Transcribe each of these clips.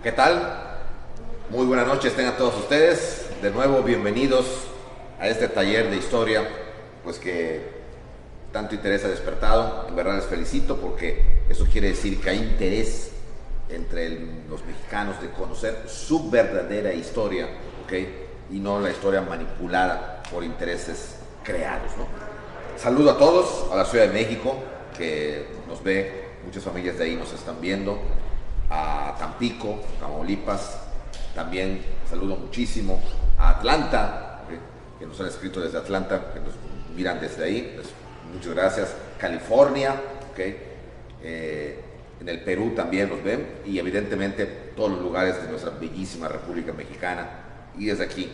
¿Qué tal? Muy buenas noches tengan todos ustedes. De nuevo, bienvenidos a este taller de historia, pues que tanto interés ha despertado. En verdad les felicito porque eso quiere decir que hay interés entre los mexicanos de conocer su verdadera historia, ¿ok? Y no la historia manipulada por intereses creados, ¿no? Saludo a todos, a la Ciudad de México, que nos ve, muchas familias de ahí nos están viendo, a Tampico, Tamaulipas, también saludo muchísimo a Atlanta, que nos han escrito desde Atlanta, que nos miran desde ahí, pues, muchas gracias. California, en el Perú también nos ven, y evidentemente todos los lugares de nuestra bellísima República Mexicana, y desde aquí,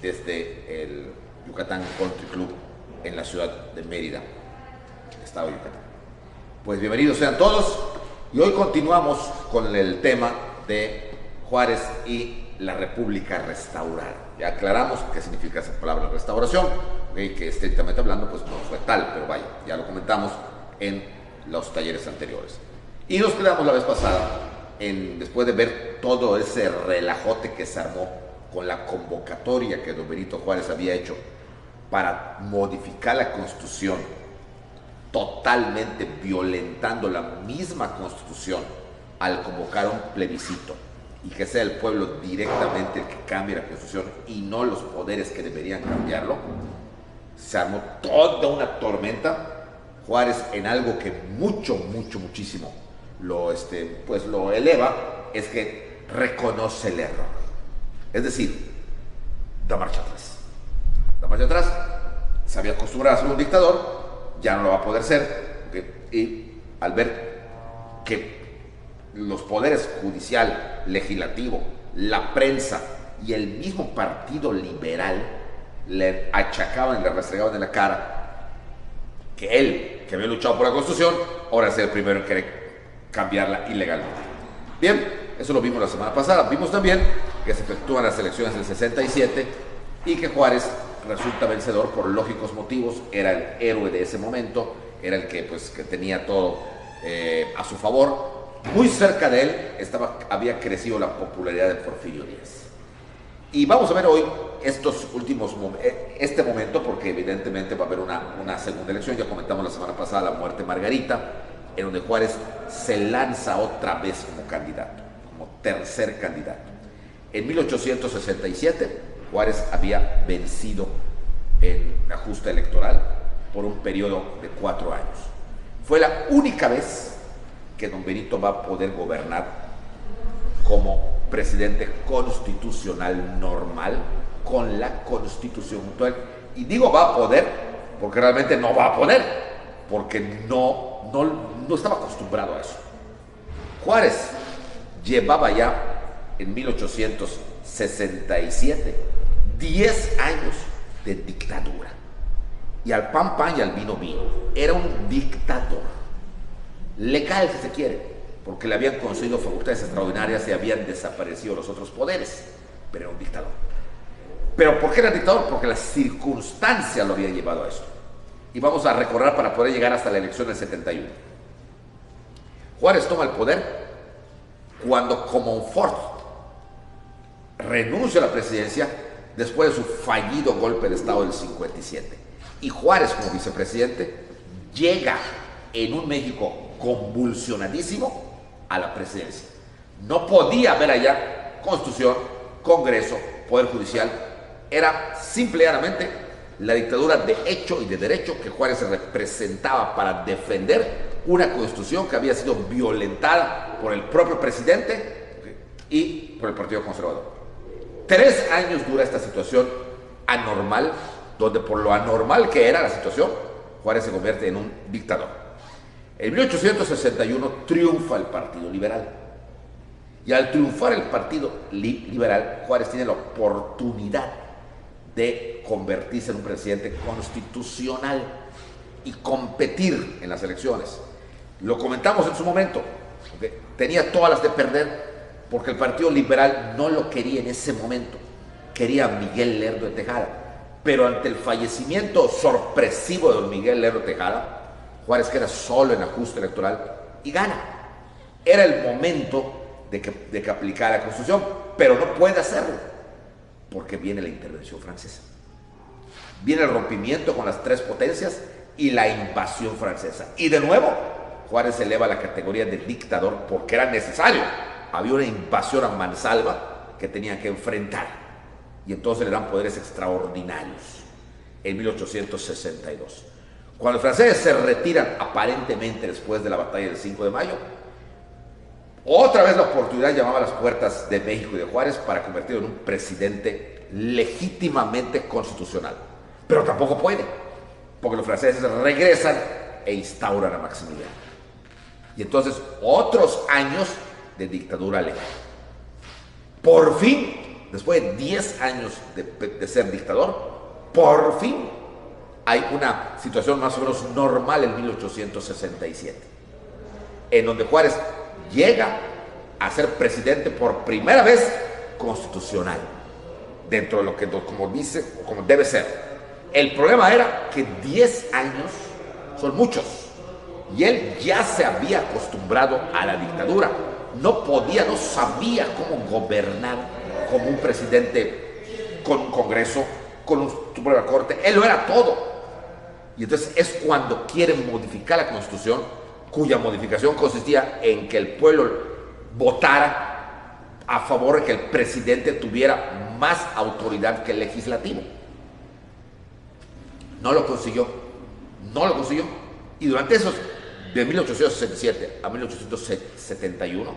desde el Yucatán Country Club en la ciudad de Mérida, estado de Yucatán. Pues bienvenidos sean todos, y hoy continuamos con el tema de Juárez y la República restaurada. Ya aclaramos qué significa esa palabra restauración, que estrictamente hablando pues no fue tal, pero vaya, ya lo comentamos en los talleres anteriores. Y nos quedamos la vez pasada, después de ver todo ese relajote que se armó con la convocatoria que don Benito Juárez había hecho para modificar la Constitución, totalmente violentando la misma Constitución al convocar un plebiscito y que sea el pueblo directamente el que cambie la Constitución y no los poderes que deberían cambiarlo. Se armó toda una tormenta. Juárez, en algo que muchísimo lo eleva, es que reconoce el error. Es decir, da marcha atrás. Da marcha atrás. Se había acostumbrado a ser un dictador, ya no lo va a poder ser, y al ver que los poderes judicial, legislativo, la prensa y el mismo partido liberal le achacaban y le restregaban en la cara que él, que había luchado por la Constitución, ahora es el primero en querer cambiarla ilegalmente. Bien, eso lo vimos la semana pasada. Vimos también que se efectúan las elecciones del 67 y que Juárez resulta vencedor por lógicos motivos. Era el héroe de ese momento, era el que, pues, que tenía todo a su favor. Muy cerca de él había crecido la popularidad de Porfirio Díaz. Y vamos a ver hoy este momento, porque evidentemente va a haber una segunda elección. Ya comentamos la semana pasada la muerte de Margarita, en donde Juárez se lanza otra vez como candidato, como tercer candidato. En 1867, Juárez había vencido en la justa electoral por un periodo de 4 años. Fue la única vez que don Benito va a poder gobernar como presidente constitucional normal, con la Constitución actual. Y digo va a poder, porque realmente no va a poder, porque no estaba acostumbrado a eso. Juárez llevaba ya en 1867 10 años de dictadura. Y al pan y al vino vino. Era un dictador. Legal, si se quiere, porque le habían concedido facultades extraordinarias y habían desaparecido los otros poderes, pero era un dictador. ¿Pero por qué era dictador? Porque las circunstancias lo habían llevado a eso. Y vamos a recordar para poder llegar hasta la elección del 71. Juárez toma el poder cuando Comonfort renuncia a la presidencia después de su fallido golpe de estado del 57. Y Juárez, como vicepresidente, llega en un México convulsionadísimo a la presidencia. No podía haber allá Constitución, Congreso, Poder Judicial. Era simple y llanamente la dictadura de hecho y de derecho que Juárez representaba para defender una Constitución que había sido violentada por el propio presidente y por el Partido Conservador. 3 años dura esta situación anormal, donde por lo anormal que era la situación, Juárez se convierte en un dictador. En 1861 triunfa el Partido Liberal. Y al triunfar el Partido Liberal, Juárez tiene la oportunidad de convertirse en un presidente constitucional y competir en las elecciones. Lo comentamos en su momento, tenía todas las de perder porque el Partido Liberal no lo quería en ese momento, quería a Miguel Lerdo de Tejada, pero ante el fallecimiento sorpresivo de don Miguel Lerdo de Tejada, Juárez queda solo en la justa electoral y gana. Era el momento de que aplicara la Constitución, pero no puede hacerlo, porque viene la intervención francesa. Viene el rompimiento con las tres potencias y la invasión francesa. Y de nuevo, Juárez eleva la categoría de dictador porque era necesario. Había una invasión a mansalva que tenían que enfrentar. Y entonces le dan poderes extraordinarios en 1862. Cuando los franceses se retiran aparentemente después de la batalla del 5 de mayo, otra vez la oportunidad llamaba a las puertas de México y de Juárez para convertirlo en un presidente legítimamente constitucional. Pero tampoco puede, porque los franceses regresan e instauran a Maximiliano. Y entonces otros años de dictadura legal. Por fin, después de 10 años de ser dictador, por fin hay una situación más o menos normal en 1867, en donde Juárez llega a ser presidente por primera vez constitucional, dentro de lo que, como dice, como debe ser. El problema era que 10 años son muchos, y él ya se había acostumbrado a la dictadura. No podía, no sabía cómo gobernar como un presidente con un Congreso, con una Suprema Corte. Él lo era todo. Y entonces es cuando quieren modificar la Constitución, cuya modificación consistía en que el pueblo votara a favor de que el presidente tuviera más autoridad que el legislativo. No lo consiguió, no lo consiguió. Y durante esos, de 1867 a 1871,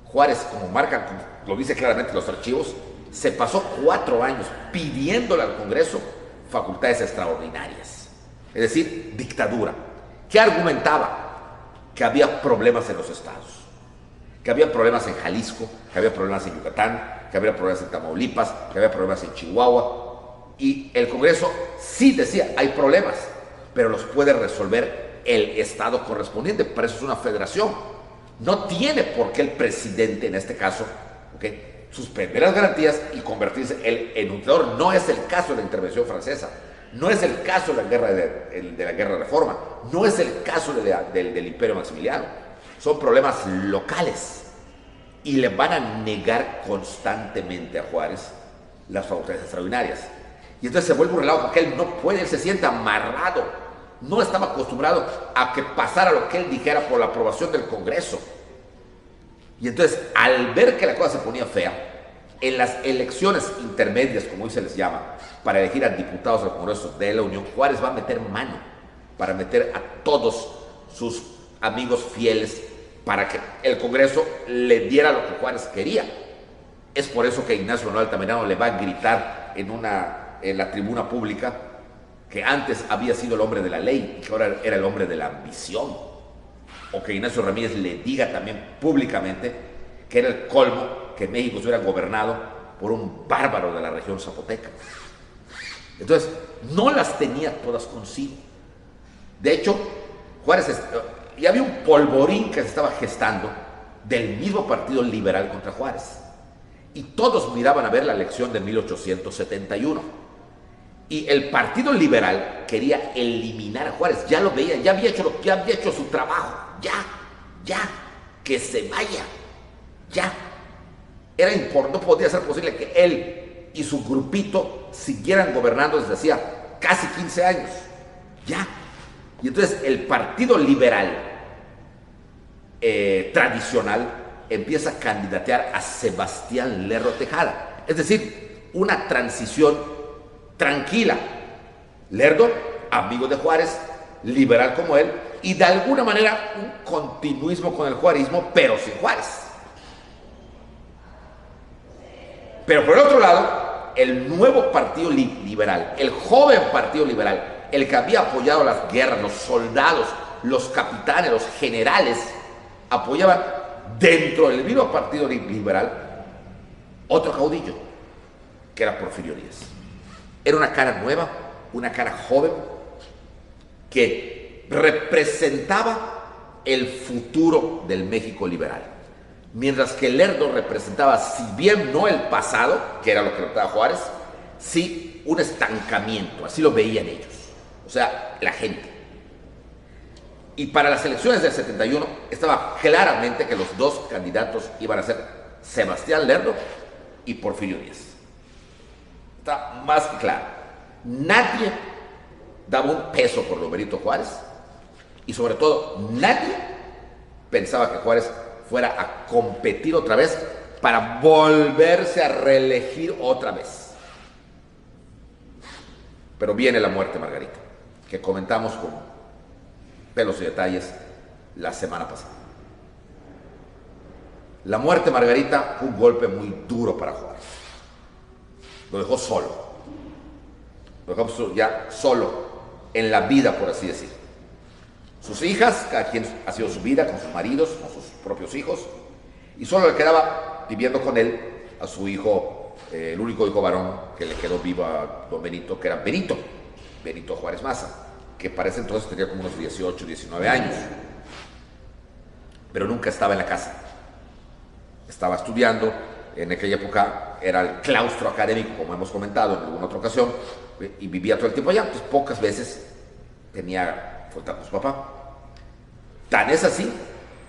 Juárez, como marcan, como lo dice claramente los archivos, se pasó 4 años pidiéndole al Congreso facultades extraordinarias, es decir, dictadura. ¿Qué argumentaba? Que había problemas en los estados, que había problemas en Jalisco, que había problemas en Yucatán, que había problemas en Tamaulipas, que había problemas en Chihuahua. Y el Congreso sí decía, hay problemas, pero los puede resolver el estado correspondiente. Para eso es una federación. No tiene por qué el presidente, en este caso, suspender las garantías y convertirse en un dictador. No es el caso de la intervención francesa, no es el caso de la guerra de la guerra de reforma, no es el caso del imperio Maximiliano. Son problemas locales y le van a negar constantemente a Juárez las facultades extraordinarias. Y entonces se vuelve un relajo porque él no puede, él se siente amarrado. No estaba acostumbrado a que pasara lo que él dijera por la aprobación del Congreso. Y entonces, al ver que la cosa se ponía fea, en las elecciones intermedias, como hoy se les llama, para elegir a diputados al Congreso de la Unión, Juárez va a meter mano para meter a todos sus amigos fieles para que el Congreso le diera lo que Juárez quería. Es por eso que Ignacio Manuel Altamirano le va a gritar en la tribuna pública que antes había sido el hombre de la ley y que ahora era el hombre de la ambición. O que Ignacio Ramírez le diga también públicamente que era el colmo que México se hubiera gobernado por un bárbaro de la región zapoteca. Entonces, no las tenía todas consigo. De hecho, Juárez, y había un polvorín que se estaba gestando del mismo Partido Liberal contra Juárez. Y todos miraban a ver la elección de 1871. Y el Partido Liberal quería eliminar a Juárez. Ya lo veía, ya había hecho su trabajo. Ya, que se vaya. Ya. No podía ser posible que él y su grupito siguieran gobernando desde hacía casi 15 años. Ya. Y entonces el Partido Liberal tradicional empieza a candidatear a Sebastián Lerdo Tejada. Es decir, una transición tranquila. Lerdo, amigo de Juárez, liberal como él, y de alguna manera un continuismo con el juarismo, pero sin Juárez. Pero por el otro lado, el nuevo Partido Liberal, el joven Partido Liberal, el que había apoyado las guerras, los soldados, los capitanes, los generales, apoyaban dentro del mismo Partido Liberal otro caudillo, que era Porfirio Díaz. Era una cara nueva, una cara joven, que representaba el futuro del México liberal. Mientras que Lerdo representaba, si bien no el pasado, que era lo que notaba Juárez, sí un estancamiento, así lo veían ellos, o sea, la gente. Y para las elecciones del 71 estaba claramente que los dos candidatos iban a ser Sebastián Lerdo y Porfirio Díaz. Está más que claro. Nadie daba un peso por don Benito Juárez y sobre todo nadie pensaba que Juárez fuera a competir otra vez para volverse a reelegir otra vez. Pero viene la muerte de Margarita, que comentamos con pelos y detalles la semana pasada. La muerte de Margarita fue un golpe muy duro para Juárez. Lo dejó solo. Lo dejó ya solo en la vida, por así decir. Sus hijas, cada quien ha sido su vida, con sus maridos, con sus propios hijos, y solo le quedaba viviendo con él a su hijo, el único hijo varón que le quedó vivo a don Benito, que era Benito Juárez Maza, que para ese entonces tenía como unos 18, 19 años, pero nunca estaba en la casa. Estaba estudiando, en aquella época era el claustro académico, como hemos comentado en alguna otra ocasión, y vivía todo el tiempo allá, entonces pocas veces tenía contacto con su papá. Tan es así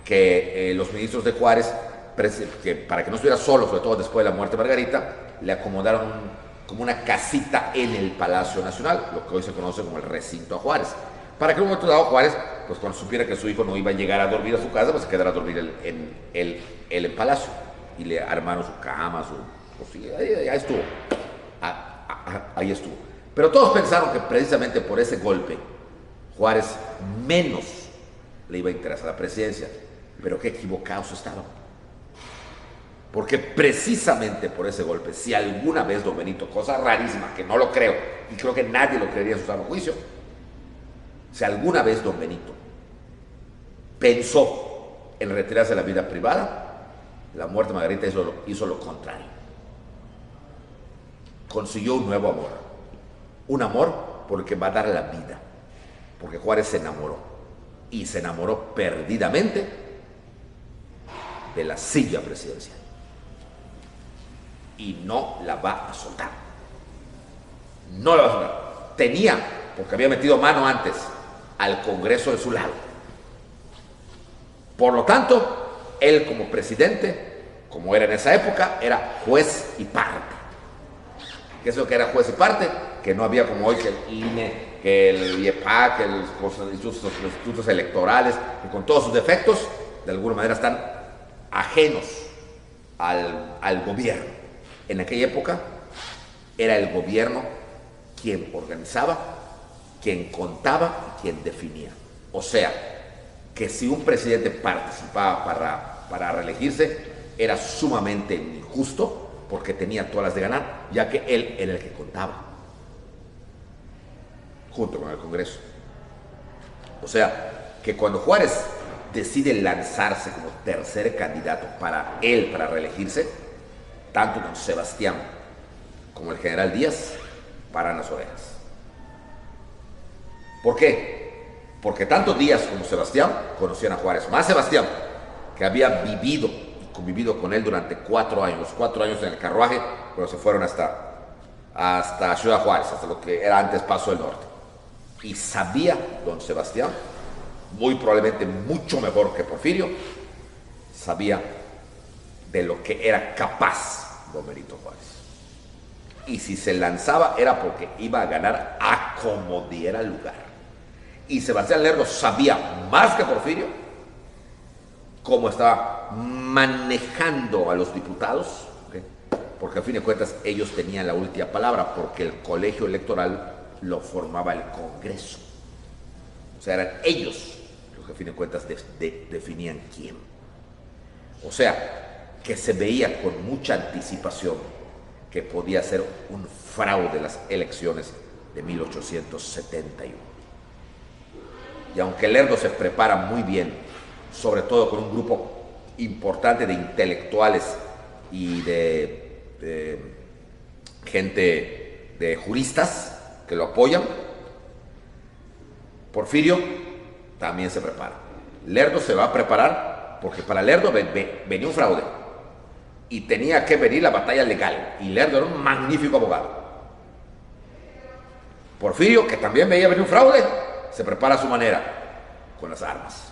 que los ministros de Juárez, que para que no estuviera solo, sobre todo después de la muerte de Margarita, le acomodaron como una casita en el Palacio Nacional, lo que hoy se conoce como el recinto a Juárez, para que en un momento dado Juárez, pues cuando supiera que su hijo no iba a llegar a dormir a su casa, pues se quedara a dormir en el palacio, y le armaron su cama, ahí estuvo, ahí estuvo. Pero todos pensaron que precisamente por ese golpe Juárez menos le iba a interesar la presidencia, pero qué equivocados estaban. Porque precisamente por ese golpe, si alguna vez don Benito, cosa rarísima, que no lo creo, y creo que nadie lo creería en su sano juicio, si alguna vez don Benito pensó en retirarse de la vida privada, la muerte de Margarita hizo lo contrario. Consiguió un nuevo amor. Un amor por el que va a dar la vida. Porque Juárez se enamoró. Y se enamoró perdidamente de la silla presidencial. Y no la va a soltar. No la va a soltar. Tenía, porque había metido mano antes, al Congreso de su lado. Por lo tanto, él como presidente, como era en esa época, era juez y parte. ¿Qué es lo que era juez y parte? Que no había como hoy que el INE, que el IEPAC, que los institutos electorales, que con todos sus defectos, de alguna manera están ajenos al gobierno. En aquella época era el gobierno quien organizaba, quien contaba y quien definía. O sea, que si un presidente participaba para reelegirse, era sumamente injusto porque tenía todas las de ganar, ya que él era el que contaba, junto con el Congreso. O sea, que cuando Juárez decide lanzarse como tercer candidato para reelegirse, tanto don Sebastián como el general Díaz paran las orejas. ¿Por qué? Porque tanto Díaz como Sebastián conocían a Juárez, más Sebastián, que había vivido y convivido con él durante 4 años, 4 años en el carruaje, pero se fueron hasta Ciudad Juárez, hasta lo que era antes Paso del Norte. Y sabía don Sebastián, muy probablemente mucho mejor que Porfirio, sabía de lo que era capaz don Benito Juárez. Y si se lanzaba era porque iba a ganar a como diera lugar. Y Sebastián Lerdo sabía más que Porfirio cómo estaba manejando a los diputados, ¿okay? Porque a fin de cuentas ellos tenían la última palabra, porque el colegio electoral lo formaba el Congreso. O sea, eran ellos los que a fin de cuentas definían quién. O sea, que se veía con mucha anticipación que podía ser un fraude las elecciones de 1871. Y aunque Lerdo se prepara muy bien, sobre todo con un grupo importante de intelectuales y de gente, de juristas que lo apoyan, Porfirio también se prepara. Lerdo se va a preparar porque para Lerdo venía un fraude y tenía que venir la batalla legal, y Lerdo era un magnífico abogado. Porfirio, que también veía venir un fraude, se prepara a su manera, con las armas.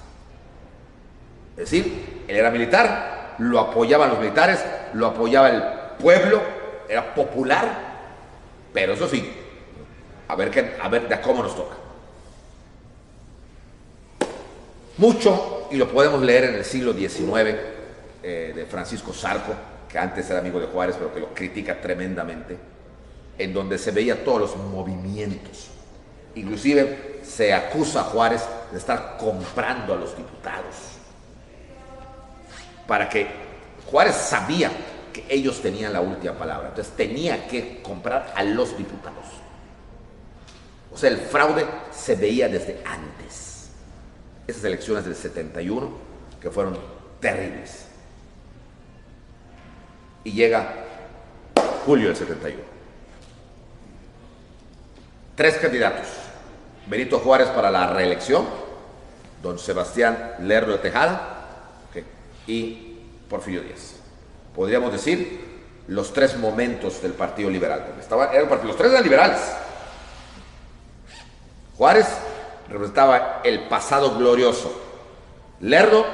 Es decir, él era militar, lo apoyaban los militares, lo apoyaba el pueblo, era popular, pero eso sí, a ver de cómo nos toca. Mucho, y lo podemos leer en el siglo XIX, de Francisco Zarco, que antes era amigo de Juárez, pero que lo critica tremendamente, en donde se veía todos los movimientos. Inclusive se acusa a Juárez de estar comprando a los diputados. Para que Juárez sabía que ellos tenían la última palabra, entonces tenía que comprar a los diputados. O sea, el fraude se veía desde antes. Esas elecciones del 71 que fueron terribles. Y llega julio del 71. 3 candidatos. Benito Juárez para la reelección, don Sebastián Lerdo de Tejada, y Porfirio Díaz. Podríamos decir los 3 momentos del Partido Liberal, porque los 3 eran liberales. Juárez representaba el pasado glorioso, Lerdo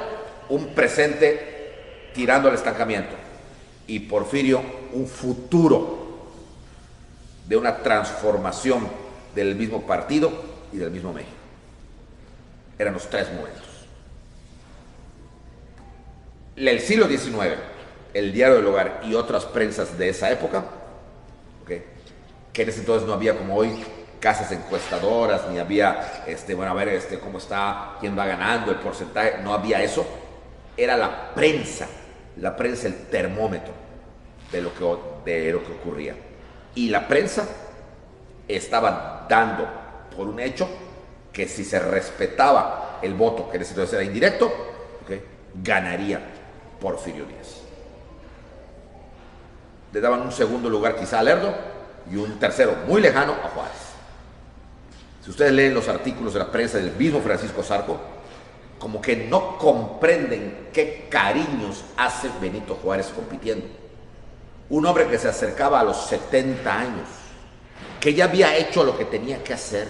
un presente tirando al estancamiento, y Porfirio un futuro de una transformación del mismo partido y del mismo México. Eran los 3 momentos. El siglo XIX, el Diario del Hogar y otras prensas de esa época, que en ese entonces no había como hoy casas encuestadoras, ni había, bueno, a ver cómo está, quién va ganando, el porcentaje, no había eso. Era la prensa el termómetro de lo que ocurría. Y la prensa estaba dando por un hecho que si se respetaba el voto, que en ese entonces era indirecto, ganaría Porfirio Díaz. Le daban un segundo lugar quizá a Lerdo y un tercero muy lejano a Juárez. Si ustedes leen los artículos de la prensa del mismo Francisco Zarco, como que no comprenden qué cariños hace Benito Juárez compitiendo. Un hombre que se acercaba a los 70 años, que ya había hecho lo que tenía que hacer,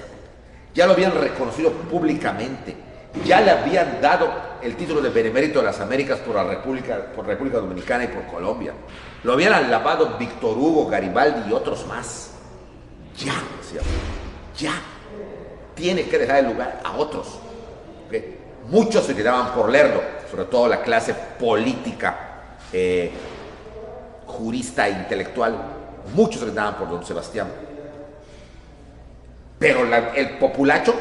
ya lo habían reconocido públicamente, ya le habían dado el título de Benemérito de las Américas por República Dominicana y por Colombia. Lo habían alabado Víctor Hugo, Garibaldi y otros más. Ya, decía, ya. Tiene que dejar el lugar a otros. Muchos se tiraban por Lerdo, sobre todo la clase política, jurista e intelectual. Muchos se tiraban por don Sebastián. Pero el populacho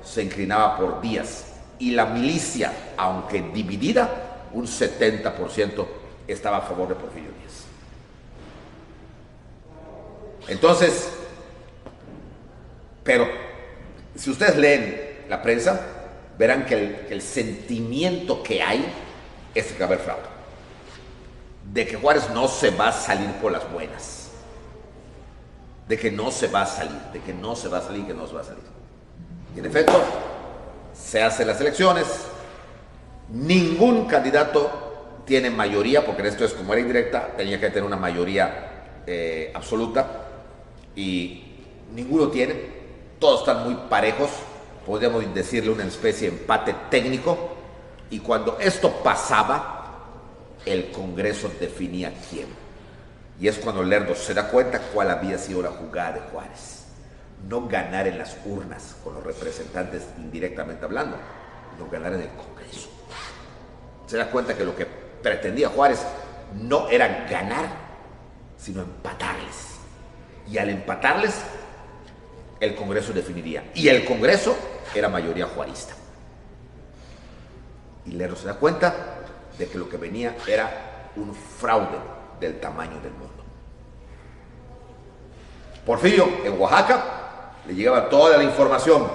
se inclinaba por Díaz. Y la milicia, aunque dividida, un 70% estaba a favor de Porfirio Díaz. Entonces, pero si ustedes leen la prensa, verán que el sentimiento que hay es que va a haber fraude. De que Juárez no se va a salir por las buenas. De que no se va a salir, que no se va a salir. Y en efecto, se hacen las elecciones, ningún candidato tiene mayoría, porque esto es como era indirecta, tenía que tener una mayoría absoluta, y ninguno tiene, todos están muy parejos, podríamos decirle una especie de empate técnico, y cuando esto pasaba, el Congreso definía quién. Y es cuando Lerdo se da cuenta cuál había sido la jugada de Juárez. No ganar en las urnas con los representantes indirectamente hablando, no ganar en el Congreso. Se da cuenta que lo que pretendía Juárez no era ganar, sino empatarles. Y al empatarles, el Congreso definiría. Y el Congreso era mayoría juarista. Y Lerdo se da cuenta de que lo que venía era un fraude del tamaño del mundo. Porfirio, en Oaxaca, le llegaba toda la información,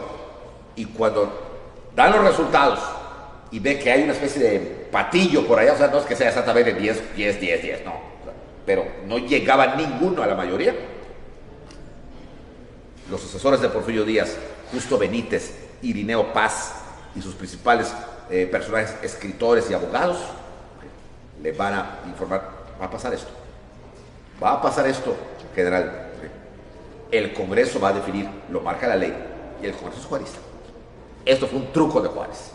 y cuando dan los resultados y ve que hay una especie de patillo por allá, o sea, no es que sea exactamente 10, no, pero no llegaba ninguno a la mayoría. Los asesores de Porfirio Díaz, Justo Benítez, Irineo Paz y sus principales personajes, escritores y abogados, le van a informar: va a pasar esto, general. El Congreso va a definir, lo marca la ley, y el Congreso es juarista. Esto fue un truco de Juárez.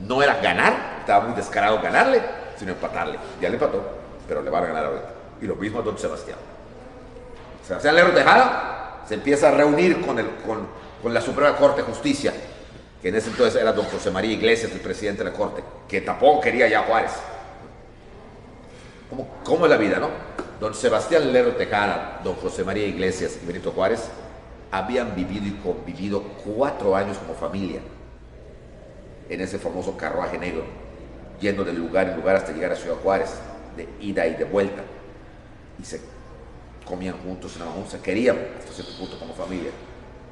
No era ganar, estaba muy descarado ganarle, sino empatarle. Ya le empató, pero le van a ganar ahorita. Y lo mismo a don Sebastián. Sebastián Lerdo Tejada se empieza a reunir con la Suprema Corte de Justicia, que en ese entonces era don José María Iglesias, el presidente de la Corte, que tampoco quería ya a Juárez. ¿Cómo es la vida, no? Don Sebastián Lerdo Tejada, don José María Iglesias y Benito Juárez habían vivido y convivido 4 años como familia en ese famoso carruaje negro, yendo de lugar en lugar hasta llegar a Ciudad Juárez, de ida y de vuelta. Y se comían juntos, se querían hasta cierto punto como familia.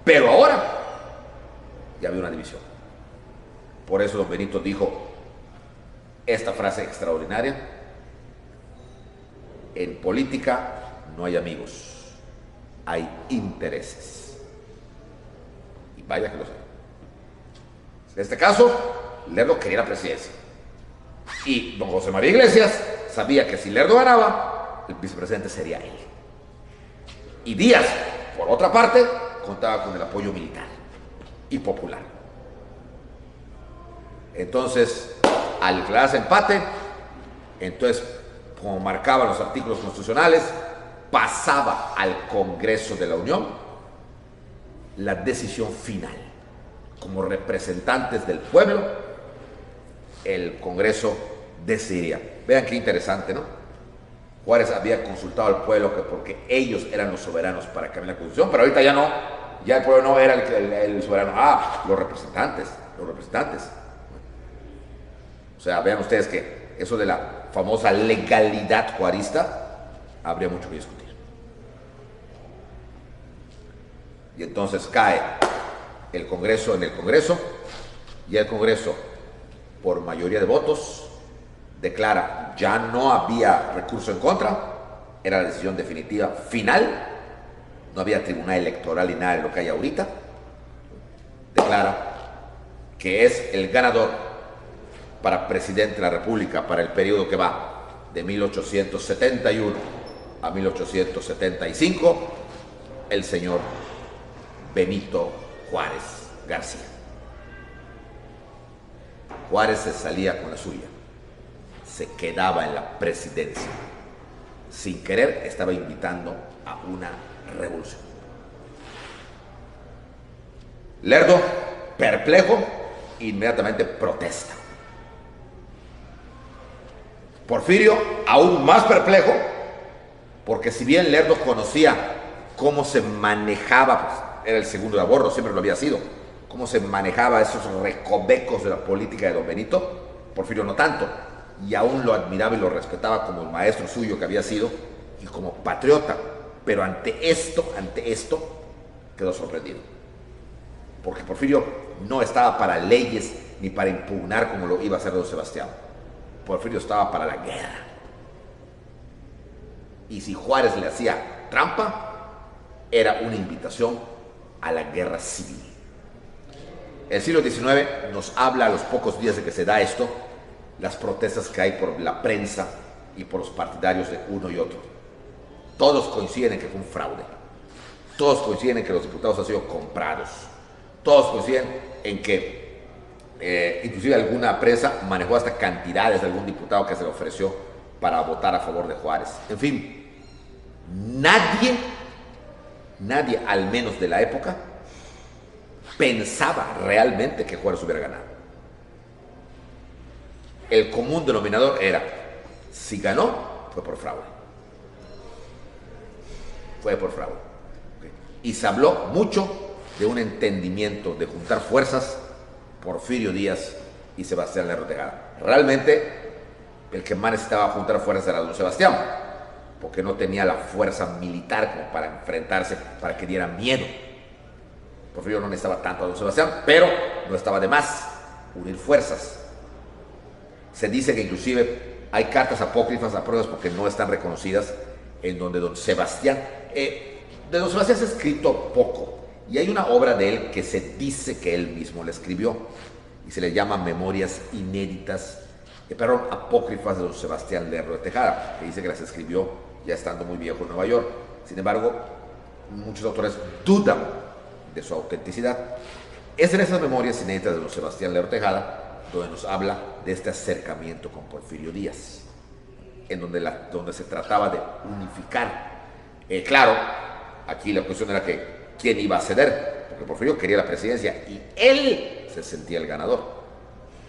Pero ahora ya había una división. Por eso don Benito dijo esta frase extraordinaria: en política no hay amigos, hay intereses. Y vaya que lo sé. En este caso, Lerdo quería la presidencia. Y don José María Iglesias sabía que si Lerdo ganaba, el vicepresidente sería él. Y Díaz, por otra parte, contaba con el apoyo militar y popular. Entonces, al declararse empate, entonces, como marcaban los artículos constitucionales, pasaba al Congreso de la Unión la decisión final. Como representantes del pueblo, el Congreso decidiría. Vean qué interesante, ¿no? Juárez había consultado al pueblo que porque ellos eran los soberanos para cambiar la Constitución, pero ahorita ya no, ya el pueblo no era el soberano, los representantes. O sea, vean ustedes que eso de la famosa legalidad juarista, habría mucho que discutir. Y entonces cae el Congreso en el Congreso, y el Congreso, por mayoría de votos, declara ya no había recurso en contra, era la decisión definitiva final, no había tribunal electoral ni nada de lo que hay ahorita, declara que es el ganador para presidente de la República para el periodo que va de 1871 a 1875, el señor Benito Juárez García. Juárez se salía con la suya, se quedaba en la presidencia. Sin querer estaba invitando a una revolución. Lerdo, perplejo, inmediatamente protesta. Porfirio, aún más perplejo, porque si bien Lerdo conocía cómo se manejaba, pues era el segundo de a bordo, siempre lo había sido, cómo se manejaba esos recovecos de la política de don Benito, Porfirio no tanto, y aún lo admiraba y lo respetaba como el maestro suyo que había sido y como patriota, pero ante esto quedó sorprendido, porque Porfirio no estaba para leyes ni para impugnar como lo iba a hacer don Sebastián. Porfirio estaba para la guerra. Y si Juárez le hacía trampa, era una invitación a la guerra civil. El siglo XIX nos habla a los pocos días de que se da esto, las protestas que hay por la prensa y por los partidarios de uno y otro. Todos coinciden en que fue un fraude. Todos coinciden en que los diputados han sido comprados. Todos coinciden en que inclusive alguna prensa manejó hasta cantidades de algún diputado que se le ofreció para votar a favor de Juárez. En fin, nadie, al menos de la época, pensaba realmente que Juárez hubiera ganado. El común denominador era, si ganó, fue por fraude. Y se habló mucho de un entendimiento, de juntar fuerzas, Porfirio Díaz y Sebastián Lerdo Tejada. Realmente, el que más necesitaba juntar fuerzas era don Sebastián, porque no tenía la fuerza militar como para enfrentarse, para que diera miedo. Porfirio no necesitaba tanto a don Sebastián, pero no estaba de más unir fuerzas. Se dice que inclusive hay cartas apócrifas, a pruebas porque no están reconocidas, en donde don Sebastián, de don Sebastián se ha escrito poco, y hay una obra de él que se dice que él mismo la escribió, y se le llama Memorias Inéditas, apócrifas de don Sebastián Lerdo de Tejada, que dice que las escribió ya estando muy viejo en Nueva York. Sin embargo, muchos autores dudan de su autenticidad. Es en esas Memorias Inéditas de don Sebastián Lerdo de Tejada donde nos habla de este acercamiento con Porfirio Díaz, en donde se trataba de unificar. Claro, aquí la cuestión era que quién iba a ceder, porque Porfirio quería la presidencia y él se sentía el ganador.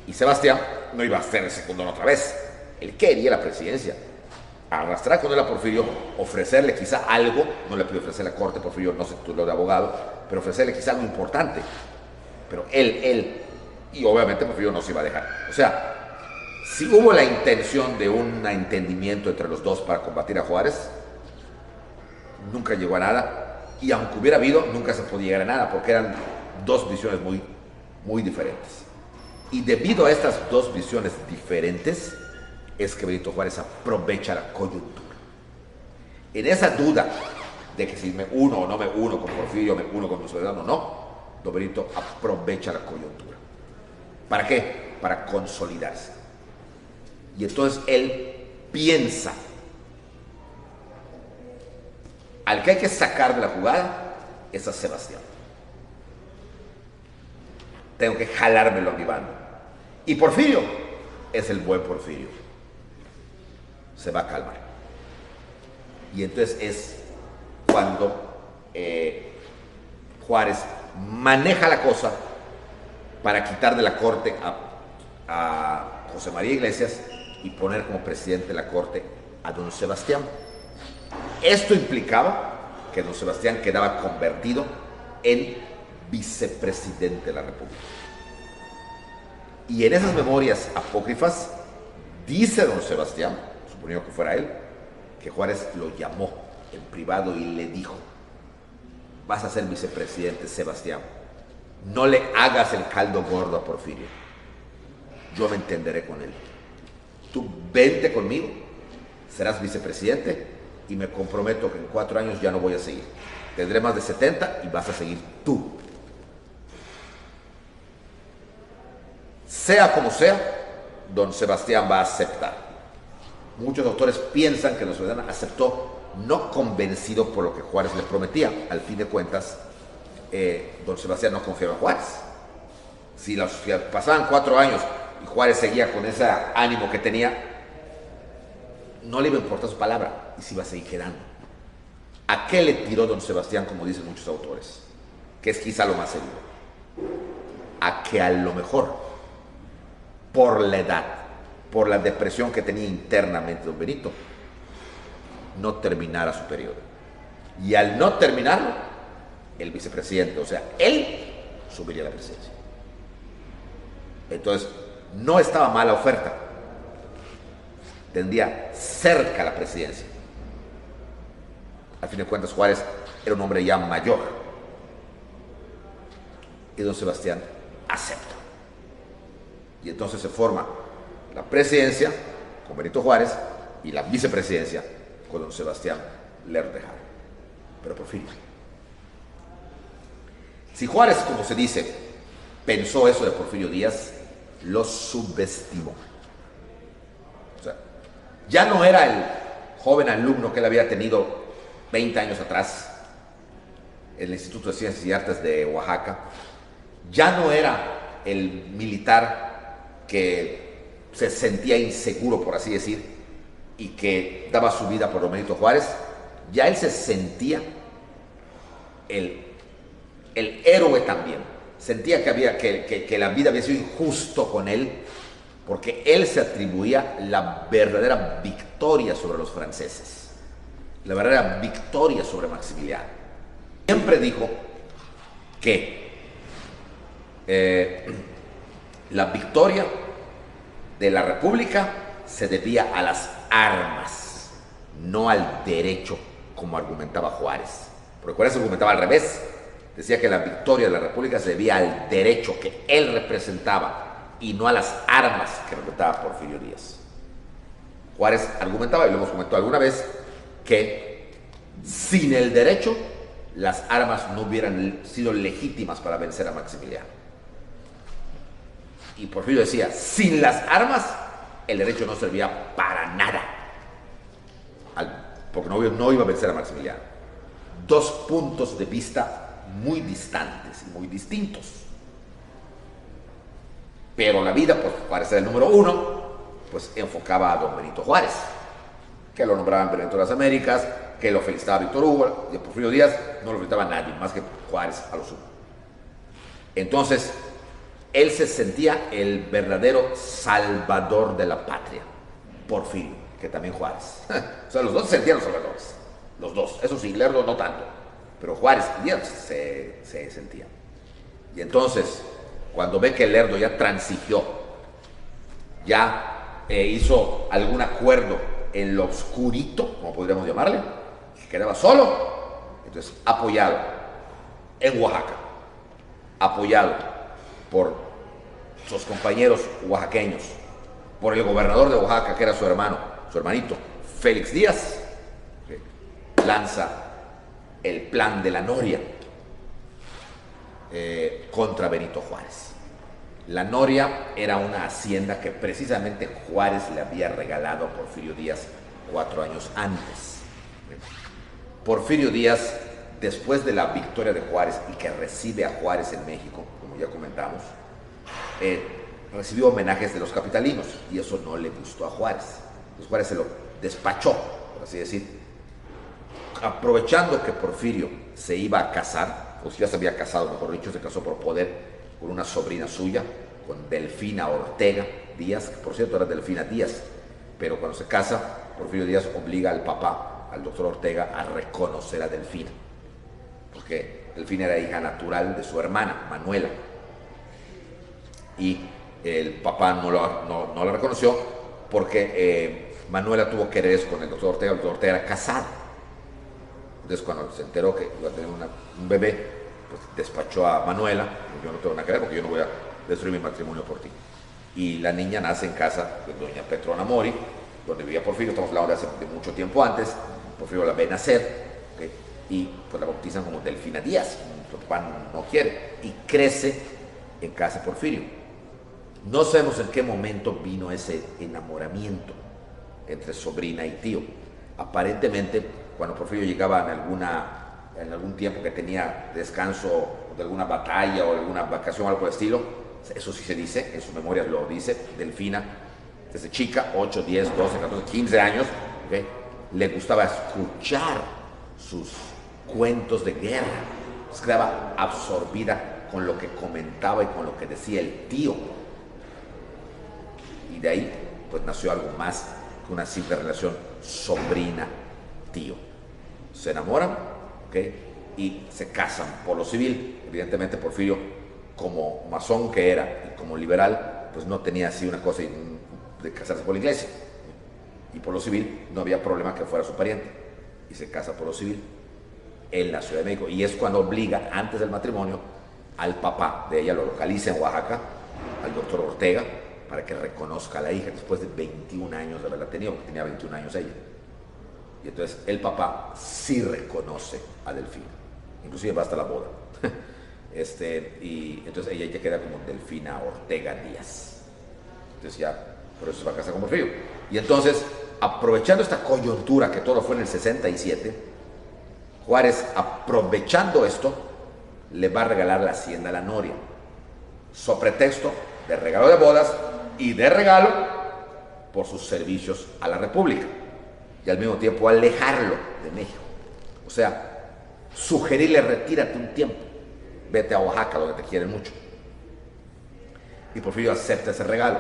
Y Sebastián no iba a ser el segundo otra vez, él quería la presidencia. Arrastrar con él a Porfirio, ofrecerle quizá algo, no le pidió ofrecer la corte, Porfirio no se tituló de abogado, pero ofrecerle quizá algo importante. Pero él, y obviamente Porfirio no se iba a dejar. O sea, si hubo la intención de un entendimiento entre los dos para combatir a Juárez, nunca llegó a nada, y aunque hubiera habido, nunca se podía llegar a nada, porque eran dos visiones muy, muy diferentes. Y debido a estas dos visiones diferentes, es que Benito Juárez aprovecha la coyuntura. En esa duda de que si me uno o no me uno con Porfirio, me uno con Soledad o no, don Benito aprovecha la coyuntura. ¿Para qué? Para consolidarse. Y entonces él piensa, al que hay que sacar de la jugada es a Sebastián. Tengo que jalármelo a mi bando. Y Porfirio es el buen Porfirio. Se va a calmar. Y entonces es cuando Juárez maneja la cosa para quitar de la corte a José María Iglesias y poner como presidente de la corte a don Sebastián. Esto implicaba que don Sebastián quedaba convertido en vicepresidente de la República. Y en esas memorias apócrifas dice don Sebastián, suponiendo que fuera él, que Juárez lo llamó en privado y le dijo: vas a ser vicepresidente, Sebastián, no le hagas el caldo gordo a Porfirio, yo me entenderé con él, tú vente conmigo, serás vicepresidente y me comprometo que en 4 años ya no voy a seguir, tendré más de 70 y vas a seguir tú. Sea como sea, don Sebastián va a aceptar. Muchos autores piensan que don Sebastián aceptó no convencido por lo que Juárez le prometía. Al fin de cuentas, don Sebastián no confiaba en Juárez. Si pasaban 4 años y Juárez seguía con ese ánimo que tenía, no le iba a importar su palabra y se iba a seguir quedando. ¿A qué le tiró don Sebastián, como dicen muchos autores? Que es quizá lo más seguro. A que a lo mejor, por la edad, por la depresión que tenía internamente don Benito, no terminara su periodo. Y al no terminarlo, el vicepresidente, o sea, él subiría a la presidencia. Entonces, no estaba mala oferta. Tendría cerca la presidencia. Al fin de cuentas, Juárez era un hombre ya mayor. Y don Sebastián acepta. Y entonces se forma la presidencia con Benito Juárez y la vicepresidencia con don Sebastián Lerdo de Jara. Pero Porfirio, si Juárez, como se dice, pensó eso de Porfirio Díaz, lo subestimó. O sea, ya no era el joven alumno que él había tenido 20 años atrás en el Instituto de Ciencias y Artes de Oaxaca. Ya no era el militar que se sentía inseguro, por así decir, y que daba su vida por don Benito Juárez. Ya él se sentía el héroe también. Sentía que la vida había sido injusto con él, porque él se atribuía la verdadera victoria sobre los franceses, la verdadera victoria sobre Maximiliano. Siempre dijo que la victoria de la República se debía a las armas, no al derecho, como argumentaba Juárez. Porque Juárez argumentaba al revés. Decía que la victoria de la República se debía al derecho que él representaba y no a las armas que representaba Porfirio Díaz. Juárez argumentaba, y lo hemos comentado alguna vez, que sin el derecho las armas no hubieran sido legítimas para vencer a Maximiliano. Y Porfirio decía, sin las armas el derecho no servía para nada, porque no iba a vencer a Maximiliano. Dos puntos de vista muy distantes y muy distintos. Pero la vida, pues Juárez era el número uno, pues enfocaba a don Benito Juárez, que lo nombraban presidente de las Américas, que lo felicitaba Víctor Hugo, y a Porfirio Díaz no lo felicitaba nadie, más que Juárez a lo sumo. Entonces, él se sentía el verdadero salvador de la patria, Porfirio, que también Juárez. O sea, los dos se sentían los salvadores, los dos. Eso sí, Lerdo no tanto, pero Juárez y Díaz se sentían. Y entonces, cuando ve que Lerdo ya transigió, ya hizo algún acuerdo en lo oscurito, como podríamos llamarle, que quedaba solo, entonces apoyado en Oaxaca, apoyado por sus compañeros oaxaqueños, por el gobernador de Oaxaca, que era su hermano, su hermanito, Félix Díaz, lanza el plan de la Noria contra Benito Juárez. La Noria era una hacienda que precisamente Juárez le había regalado a Porfirio Díaz 4 años antes. Porfirio Díaz, después de la victoria de Juárez y que recibe a Juárez en México, como ya comentamos, recibió homenajes de los capitalinos y eso no le gustó a Juárez. Entonces Juárez se lo despachó, por así decir. Aprovechando que Porfirio se iba a casar, o si ya se había casado, mejor dicho, se casó por poder con una sobrina suya, con Delfina Ortega Díaz, que por cierto era Delfina Díaz, pero cuando se casa, Porfirio Díaz obliga al papá, al doctor Ortega, a reconocer a Delfina, porque Delfina era hija natural de su hermana, Manuela, y el papá no la reconoció porque Manuela tuvo quereres con el doctor Ortega era casado. Entonces cuando se enteró que iba a tener un bebé, pues despachó a Manuela, yo no tengo nada que ver porque yo no voy a destruir mi matrimonio por ti. Y la niña nace en casa de doña Petrona Mori, donde vivía Porfirio, estamos hablando de mucho tiempo antes. Porfirio la ve nacer, ¿okay? Y pues la bautizan como Delfina Díaz, su papá no quiere, y crece en casa de Porfirio. No sabemos en qué momento vino ese enamoramiento entre sobrina y tío. Aparentemente, cuando Porfirio llegaba en algún tiempo que tenía descanso de alguna batalla o alguna vacación o algo por el estilo, eso sí se dice, en sus memorias lo dice, Delfina, desde chica, 8, 10, 12, 14, 15 años, ¿okay? Le gustaba escuchar sus cuentos de guerra, se quedaba absorbida con lo que comentaba y con lo que decía el tío. Y de ahí, pues nació algo más que una simple relación sobrina-tío. Se enamoran, ¿okay? Y se casan por lo civil. Evidentemente Porfirio, como masón que era y como liberal, pues no tenía así una cosa de casarse por la iglesia. Y por lo civil no había problema que fuera su pariente. Y se casa por lo civil en la Ciudad de México. Y es cuando obliga, antes del matrimonio, al papá de ella, lo localiza en Oaxaca, al doctor Ortega, para que reconozca a la hija después de 21 años de haberla tenido, porque tenía 21 años ella. Y entonces el papá sí reconoce a Delfina, inclusive va hasta la boda. Y entonces ella ya queda como Delfina Ortega Díaz. Entonces ya, por eso se va a casar con Porfirio. Y entonces, aprovechando esta coyuntura, que todo fue en el 67, Juárez, aprovechando esto, le va a regalar la hacienda a la Noria, so pretexto de regalo de bodas y de regalo por sus servicios a la República, y al mismo tiempo alejarlo de México. O sea, sugerirle: retírate un tiempo, vete a Oaxaca, donde te quieren mucho. Y Porfirio acepta ese regalo.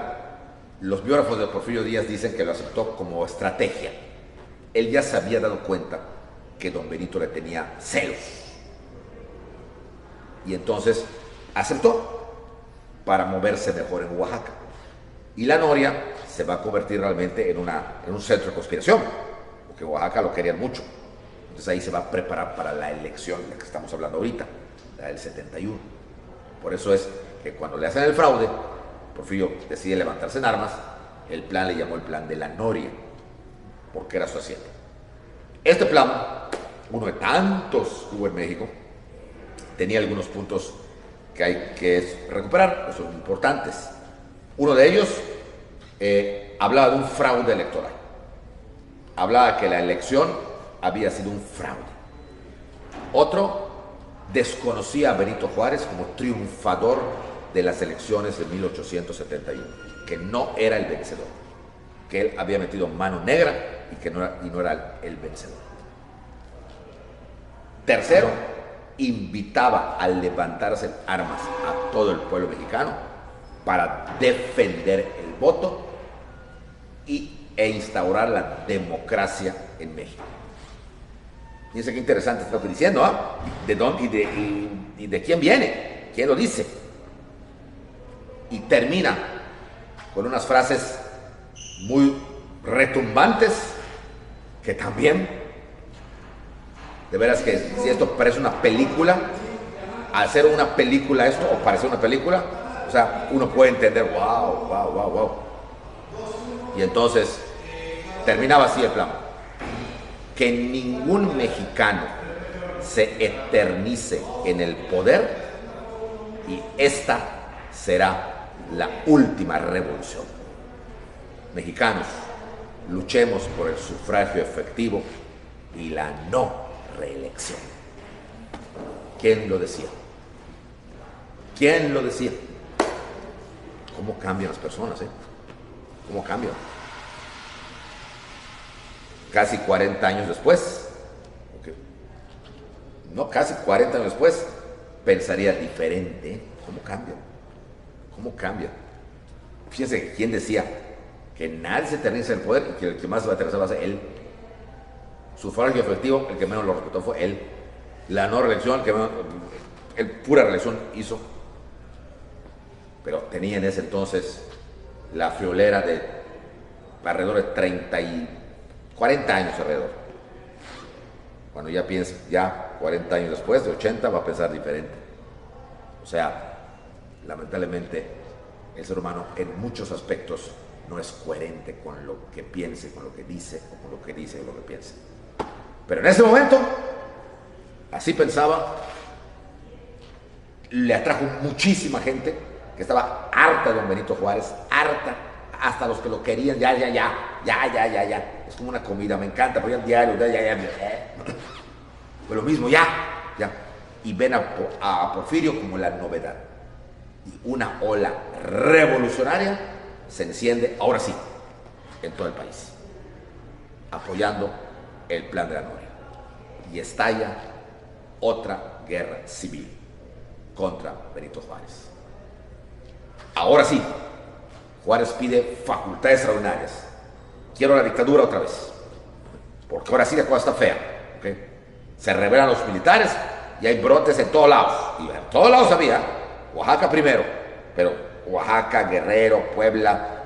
Los biógrafos de Porfirio Díaz dicen que lo aceptó como estrategia. Él ya se había dado cuenta que don Benito le tenía celos, y entonces aceptó para moverse mejor en Oaxaca. Y la Noria se va a convertir realmente en un centro de conspiración, porque Oaxaca lo querían mucho. Entonces ahí se va a preparar para la elección de la que estamos hablando ahorita, la del 71. Por eso es que cuando le hacen el fraude, Porfirio decide levantarse en armas. El plan le llamó el plan de la Noria, porque era su hacienda. Este plan, uno de tantos que hubo en México, tenía algunos puntos que hay que recuperar, que son importantes. Uno de ellos hablaba de un fraude electoral. Hablaba que la elección había sido un fraude. Otro desconocía a Benito Juárez como triunfador de las elecciones de 1871, que no era el vencedor, que él había metido mano negra y que no era el vencedor. Tercero, invitaba a levantarse armas a todo el pueblo mexicano para defender el voto e instaurar la democracia en México. Fíjense qué interesante está lo que diciendo, ¿ah? ¿De dónde y de quién viene? ¿Quién lo dice? Y termina con unas frases muy retumbantes que también, de veras que si esto parece una película, al ser una película esto, o parece una película, o sea, uno puede entender, wow, wow, wow, wow. Y entonces terminaba así el plan: que ningún mexicano se eternice en el poder y esta será la última revolución. Mexicanos, luchemos por el sufragio efectivo y la no reelección. ¿Quién lo decía? ¿Quién lo decía? ¿Cómo cambian las personas, eh? ¿Cómo cambian? Casi 40 años después, no, casi 40 años después, pensaría diferente, ¿eh? ¿Cómo cambia? ¿Cómo cambia? Fíjense, ¿quién decía que nadie se eterniza en el poder y que el que más se va a eternizar va a ser él? Sufragio efectivo, el que menos lo respetó fue él. La no reelección, el que menos, el pura reelección hizo. Pero tenía en ese entonces la friolera de alrededor de 40 años alrededor. Cuando ya piensa, ya 40 años después, de 80, va a pensar diferente. O sea, lamentablemente, el ser humano en muchos aspectos no es coherente con lo que piense, con lo que dice, o con lo que dice y lo que piensa. Pero en ese momento, así pensaba, le atrajo muchísima gente que estaba harta de don Benito Juárez, harta, hasta los que lo querían, ya. Es como una comida, me encanta, porque diario, ya. Pues lo mismo, ya. Y ven a Porfirio como la novedad. Y una ola revolucionaria se enciende, ahora sí, en todo el país, apoyando el Plan de la Noria. Y estalla otra guerra civil contra Benito Juárez. Ahora sí, Juárez pide facultades extraordinarias. Quiero la dictadura otra vez, porque ahora sí la cosa está fea, ¿okay? Se rebelan los militares y hay brotes en todos lados. Y en todos lados había, Oaxaca primero, pero Oaxaca, Guerrero, Puebla,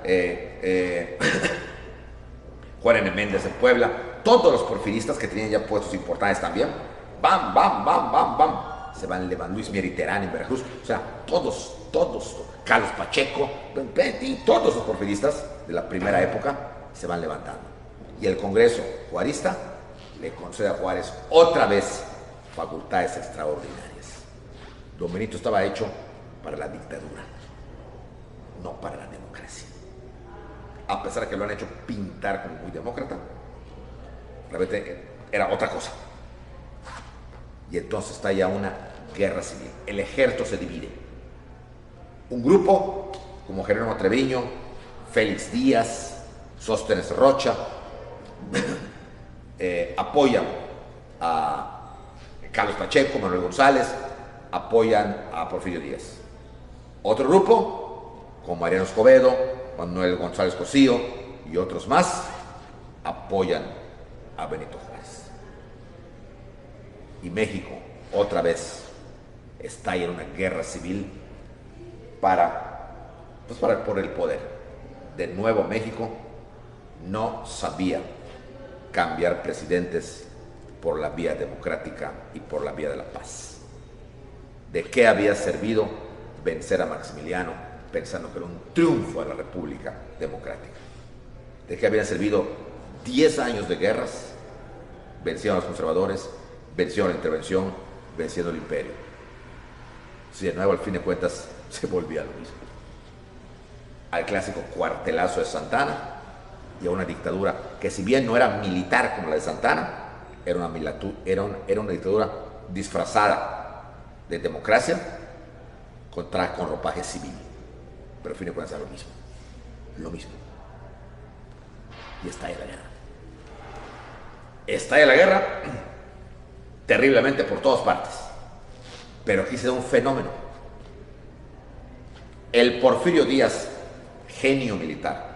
Juan N. Méndez en Puebla, todos los porfiristas que tenían ya puestos importantes también, bam, se van levantando. Luis Mieriterán en Veracruz, o sea, todos, Carlos Pacheco, todos los porfiristas de la primera época se van levantando. Y el Congreso juarista le concede a Juárez otra vez facultades extraordinarias. Don Benito estaba hecho para la dictadura, no para la democracia. A pesar de que lo han hecho pintar como muy demócrata, realmente era otra cosa. Y entonces está ya una guerra civil. El ejército se divide. Un grupo como Jerónimo Treviño, Félix Díaz, Sóstenes Rocha, apoyan a Carlos Pacheco, Manuel González, apoyan a Porfirio Díaz. Otro grupo, como Mariano Escobedo, Manuel González Cosío y otros más, apoyan a Benito Juárez. Y México, otra vez, estalla en una guerra civil por el poder. De nuevo, México no sabía cambiar presidentes por la vía democrática y por la vía de la paz. ¿De qué había servido vencer a Maximiliano pensando que era un triunfo de la República Democrática? ¿De qué habían servido 10 años de guerras? Vencieron a los conservadores, vencieron la intervención, venciendo el imperio. Si de nuevo, al fin de cuentas, se volvía lo mismo. Al clásico cuartelazo de Santana y a una dictadura que, si bien no era militar como la de Santana, era una dictadura disfrazada de democracia, con ropaje civil. Pero al fin de cuentas era lo mismo. Lo mismo. Y estalla la guerra. Estalla la guerra terriblemente por todas partes. Pero aquí se da un fenómeno. El Porfirio Díaz, genio militar,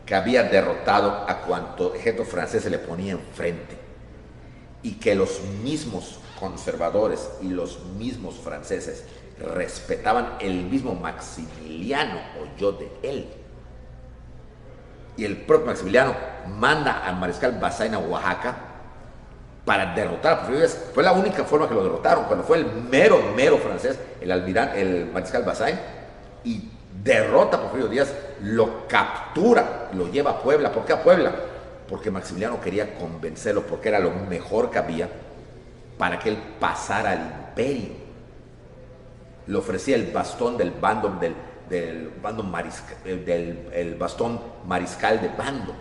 que había derrotado a cuanto ejército francés se le ponía enfrente, y que los mismos conservadores y los mismos franceses respetaban, el mismo Maximiliano oyó de él. Y el propio Maximiliano manda al mariscal Bazaine a Oaxaca para derrotar a Porfirio Díaz. Fue la única forma que lo derrotaron, cuando fue el mero francés, el mariscal Bazaine, y derrota a Porfirio Díaz, lo captura, lo lleva a Puebla. ¿Por qué a Puebla? Porque Maximiliano quería convencerlo, porque era lo mejor que había para que él pasara al imperio. Le ofrecía el bastón del bando, el bastón mariscal de bando.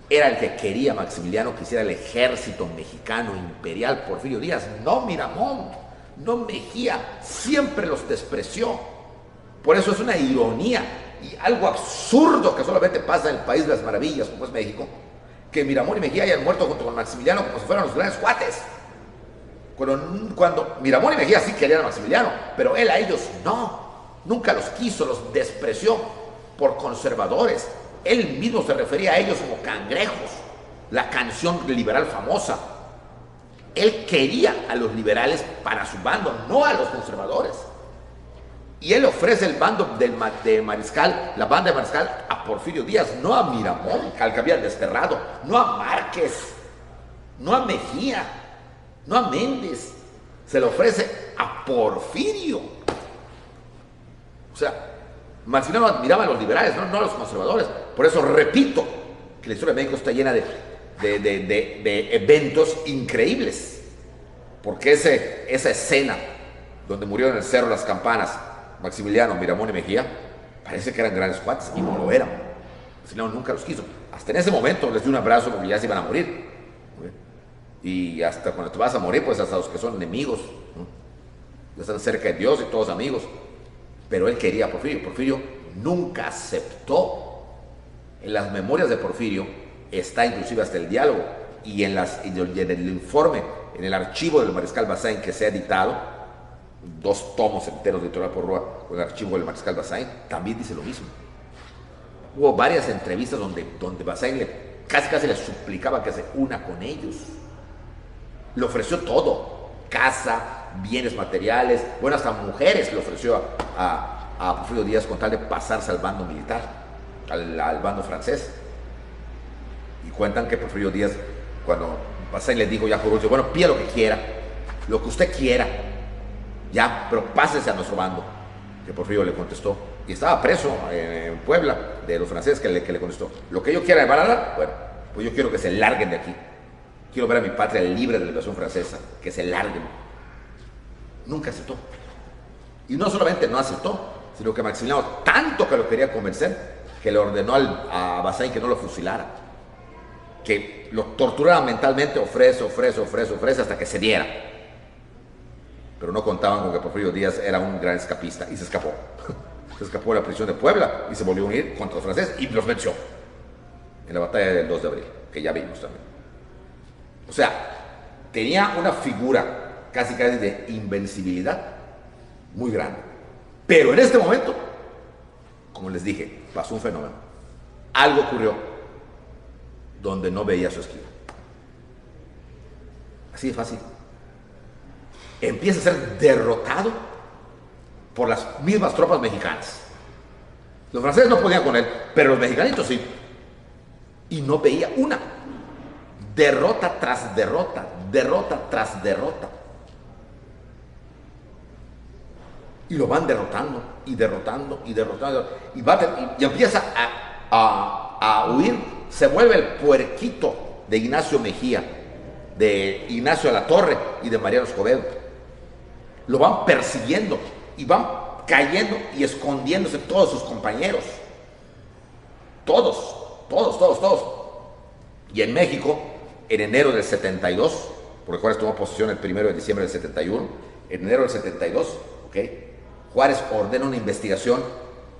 Era el que quería Maximiliano que hiciera el ejército mexicano imperial. Porfirio Díaz, no Miramón, no Mejía, siempre los despreció. Por eso es una ironía y algo absurdo que solamente pasa en el país de las maravillas, como es México, que Miramón y Mejía hayan muerto junto con Maximiliano como si fueran los grandes cuates. Cuando Miramón y Mejía sí querían a Maximiliano, pero él a ellos no. Nunca los quiso, los despreció por conservadores. Él mismo se refería a ellos como cangrejos, la canción liberal famosa. Él quería a los liberales para su bando, no a los conservadores. Y él ofrece el bando de Mariscal, la banda de Mariscal, a Porfirio Díaz, no a Miramón, al que había desterrado, no a Márquez, no a Mejía, no a Méndez. Se le ofrece a Porfirio. O sea, Maximiliano admiraba a los liberales, no a los conservadores. Por eso repito que la historia de México está llena de eventos increíbles. Porque esa escena donde murieron en el Cerro Las Campanas Maximiliano, Miramón y Mejía, parece que eran grandes cuates y no lo eran. Maximiliano nunca los quiso. Hasta en ese momento les dio un abrazo porque ya se iban a morir. Y hasta cuando te vas a morir, pues hasta los que son enemigos, ¿no? Ya están cerca de Dios y todos amigos. Pero él quería a Porfirio. Porfirio nunca aceptó. En las memorias de Porfirio está inclusive hasta el diálogo y en el informe, en el archivo del mariscal Bazaine que se ha editado, 2 tomos enteros de Editorial Porrúa con el archivo del mariscal Bazaine, también dice lo mismo. Hubo varias entrevistas donde Bazaine casi le suplicaba que se una con ellos. Le ofreció todo: casa, bienes materiales, bueno, hasta mujeres le ofreció a Porfirio Díaz con tal de pasarse al bando militar, al bando francés. Y cuentan que Porfirio Díaz, cuando Bazaine le dijo ya por último, bueno, pida lo que quiera, lo que usted quiera, ya, pero pásese a nuestro bando. Que Porfirio le contestó, y estaba preso en Puebla de los franceses, que le contestó, lo que yo quiera me van a dar, bueno, pues yo quiero que se larguen de aquí. Quiero ver a mi patria libre de la invasión francesa, que se larguen. Nunca aceptó. Y no solamente no aceptó, sino que Maximiliano tanto que lo quería convencer, que le ordenó a Bazaine que no lo fusilara, que lo torturara mentalmente, ofrece hasta que se diera. Pero no contaban con que Porfirio Díaz era un gran escapista y se escapó. Se escapó de la prisión de Puebla y se volvió a unir contra los franceses y los venció en la batalla del 2 de abril, que ya vimos también. O sea, tenía una figura casi de invencibilidad muy grande. Pero en este momento, como les dije, pasó un fenómeno. Algo ocurrió donde no veía su esquina. Así de fácil. Empieza a ser derrotado por las mismas tropas mexicanas. Los franceses no podían con él, pero los mexicanitos sí. Y no veía una. Derrota tras derrota, derrota tras derrota. Y lo van derrotando, y derrotando, y derrotando. Y empieza a huir. Se vuelve el puerquito de Ignacio Mejía, de Ignacio de la Torre y de Mariano Escobedo. Lo van persiguiendo y van cayendo y escondiéndose todos sus compañeros. Todos. Y en México, en enero del 72, porque Juárez tomó posesión el 1 de diciembre del 71, en enero del 72, ¿ok? Juárez ordena una investigación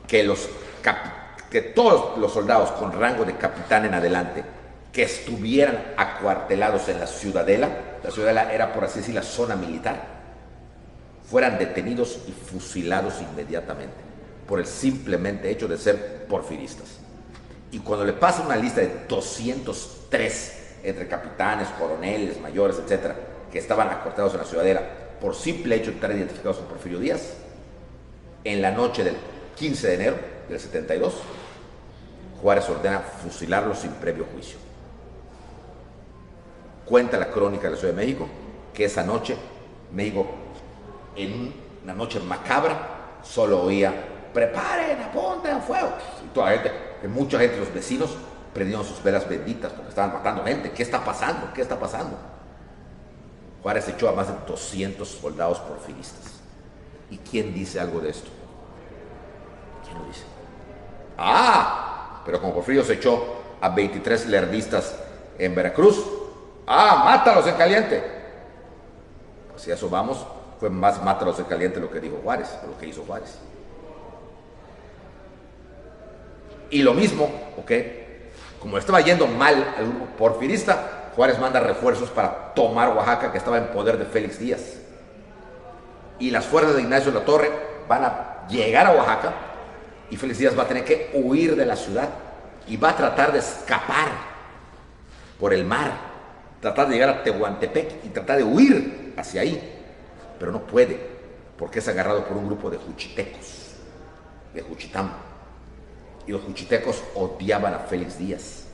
que todos los soldados con rango de capitán en adelante que estuvieran acuartelados en la ciudadela era, por así decir, la zona militar, fueran detenidos y fusilados inmediatamente por el simplemente hecho de ser porfiristas. Y cuando le pasa una lista de 203 entre capitanes, coroneles, mayores, etcétera, que estaban acuartelados en la ciudadela por simple hecho de estar identificados con Porfirio Díaz, en la noche del 15 de enero del 72, Juárez ordena fusilarlos sin previo juicio. Cuenta la crónica de la Ciudad de México que esa noche, México, en una noche macabra, solo oía: preparen, apunten, fuego. Y toda la gente, que mucha gente, los vecinos, prendieron sus velas benditas porque estaban matando gente. ¿Qué está pasando? ¿Qué está pasando? Juárez echó a más de 200 soldados porfiristas. ¿Y quién dice algo de esto? ¿Quién lo dice? Pero como Porfirio se echó a 23 lerdistas en Veracruz, mátalos en caliente. Pues si a eso vamos, fue más mátalos en caliente lo que dijo Juárez, o lo que hizo Juárez. Y lo mismo, como le estaba yendo mal al grupo porfirista, Juárez manda refuerzos para tomar Oaxaca, que estaba en poder de Félix Díaz. Y las fuerzas de Ignacio de la Torre van a llegar a Oaxaca y Félix Díaz va a tener que huir de la ciudad y va a tratar de escapar por el mar, tratar de llegar a Tehuantepec y tratar de huir hacia ahí, pero no puede porque es agarrado por un grupo de juchitecos, de Juchitán. Y los juchitecos odiaban a Félix Díaz.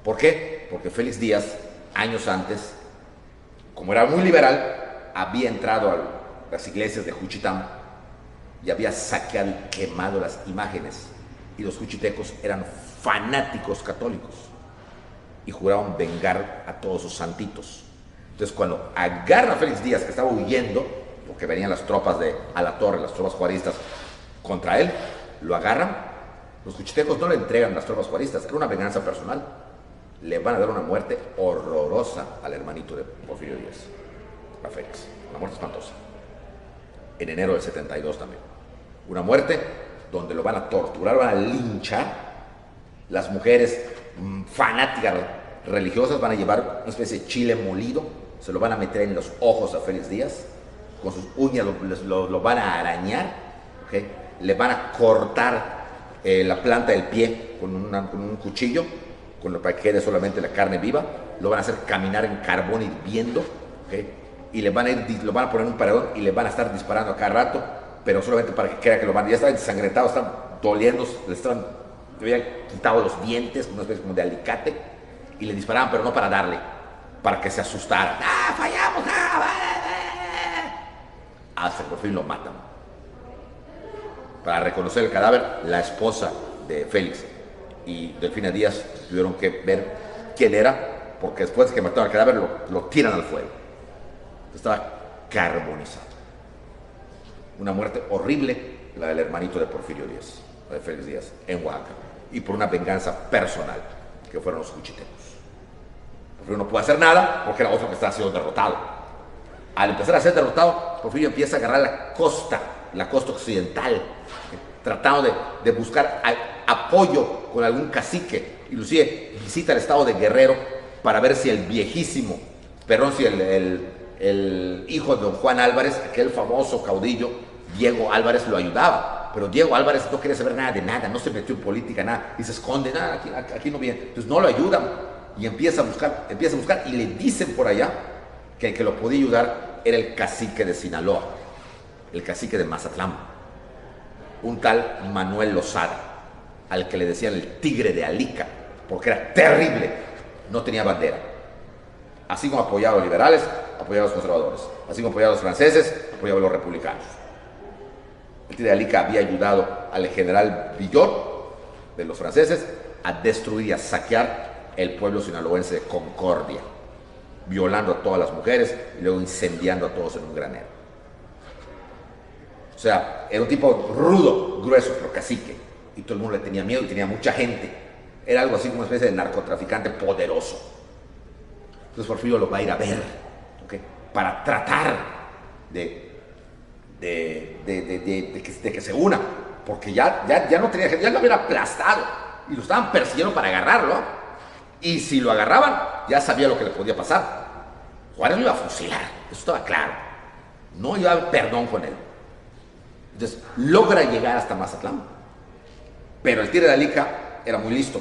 ¿Por qué? Porque Félix Díaz, años antes, como era muy liberal, había entrado a las iglesias de Juchitán y había saqueado y quemado las imágenes. Y los juchitecos eran fanáticos católicos y juraban vengar a todos sus santitos. Entonces, cuando agarra a Félix Díaz, que estaba huyendo, porque venían las tropas de A la Torre, las tropas juaristas, contra él, lo agarran. Los juchitecos no le entregan las tropas juaristas, era una venganza personal. Le van a dar una muerte horrorosa al hermanito de Porfirio Díaz, a Félix. Una muerte espantosa. En enero del 72 también. Una muerte donde lo van a torturar, van a linchar. Las mujeres fanáticas religiosas van a llevar una especie de chile molido, se lo van a meter en los ojos a Félix Díaz, con sus uñas lo van a arañar, le van a cortar la planta del pie con un cuchillo, para que quede solamente la carne viva, lo van a hacer caminar en carbón hirviendo, y lo van a poner en un paredón y le van a estar disparando a cada rato, pero solamente para que crea que ya están ensangrentados, están doliendo, le habían quitado los dientes, una especie como de alicate, y le disparaban, pero no para darle, para que se asustara. ¡Fallamos! Hasta que por fin lo matan. Para reconocer el cadáver, la esposa de Félix y Delfina Díaz tuvieron que ver quién era, porque después de que mataron al cadáver lo tiran al fuego. Estaba carbonizado. Una muerte horrible, la del hermanito de Porfirio Díaz, la de Félix Díaz, en Oaxaca, y por una venganza personal, que fueron los juchitecos. Porfirio no puede hacer nada porque era otro que estaba siendo derrotado. Al empezar a ser derrotado, Porfirio empieza a agarrar la costa occidental, tratando de buscar apoyo con algún cacique. Inclusive visita el estado de Guerrero para ver si el viejísimo, si el hijo de don Juan Álvarez, aquel famoso caudillo, Diego Álvarez, lo ayudaba. Pero Diego Álvarez no quería saber nada de nada, no se metió en política, nada, y se esconde, nada, aquí no viene. Entonces no lo ayudan, y empieza a buscar, y le dicen por allá que el que lo podía ayudar era el cacique de Sinaloa, el cacique de Mazatlán, un tal Manuel Lozada, al que le decían el tigre de Alica, porque era terrible, no tenía bandera. Así como apoyaba a los liberales, apoyaba a los conservadores. Así como apoyaba a los franceses, apoyaba a los republicanos. El tigre de Alica había ayudado al general Villot de los franceses a destruir y a saquear el pueblo sinaloense de Concordia, violando a todas las mujeres y luego incendiando a todos en un granero. O sea, era un tipo rudo, grueso, pero cacique, y todo el mundo le tenía miedo y tenía mucha gente. Era algo así como una especie de narcotraficante poderoso. Entonces Porfirio lo va a ir a ver, para tratar de de que se una, porque ya no tenía gente, ya lo hubiera aplastado y lo estaban persiguiendo para agarrarlo, y si lo agarraban ya sabía lo que le podía pasar. Juárez lo iba a fusilar, eso estaba claro, no iba a haber perdón con él. Entonces logra llegar hasta Mazatlán, pero el Tigre de Alica era muy listo,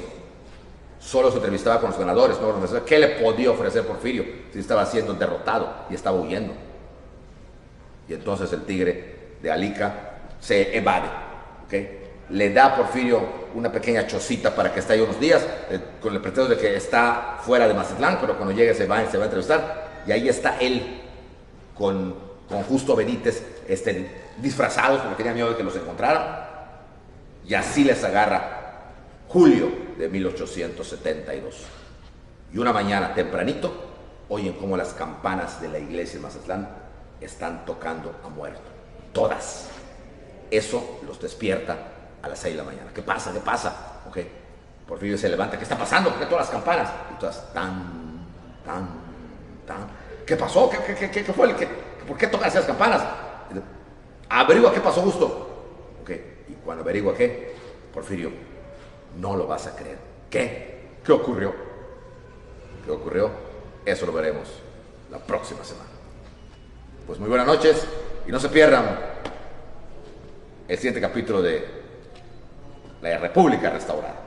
solo se entrevistaba con los ganadores, ¿no? ¿Qué le podía ofrecer Porfirio si estaba siendo derrotado y estaba huyendo? Y entonces el Tigre de Alica se evade, ¿okay? Le da a Porfirio una pequeña chocita para que esté ahí unos días, con el pretexto de que está fuera de Mazatlán, pero cuando llegue se va a entrevistar, y ahí está él con Justo Benítez disfrazados porque tenía miedo de que los encontraran, y así les agarra julio de 1872. Y una mañana tempranito oyen cómo las campanas de la iglesia de Mazatlán están tocando a muerto, todas. Eso los despierta a las 6 de la mañana. ¿Qué pasa? ¿Qué pasa? Okay. Porfirio se levanta. ¿Qué está pasando? ¿Por qué todas las campanas? Y todas tan, tan, tan. ¿Qué pasó? ¿Qué fue? ¿Por qué tocan esas campanas? Averigua qué pasó, Justo. Okay. Y cuando averigua qué, Porfirio, no lo vas a creer. ¿Qué? ¿Qué ocurrió? ¿Qué ocurrió? Eso lo veremos la próxima semana. Pues muy buenas noches y no se pierdan el siguiente capítulo de La República Restaurada.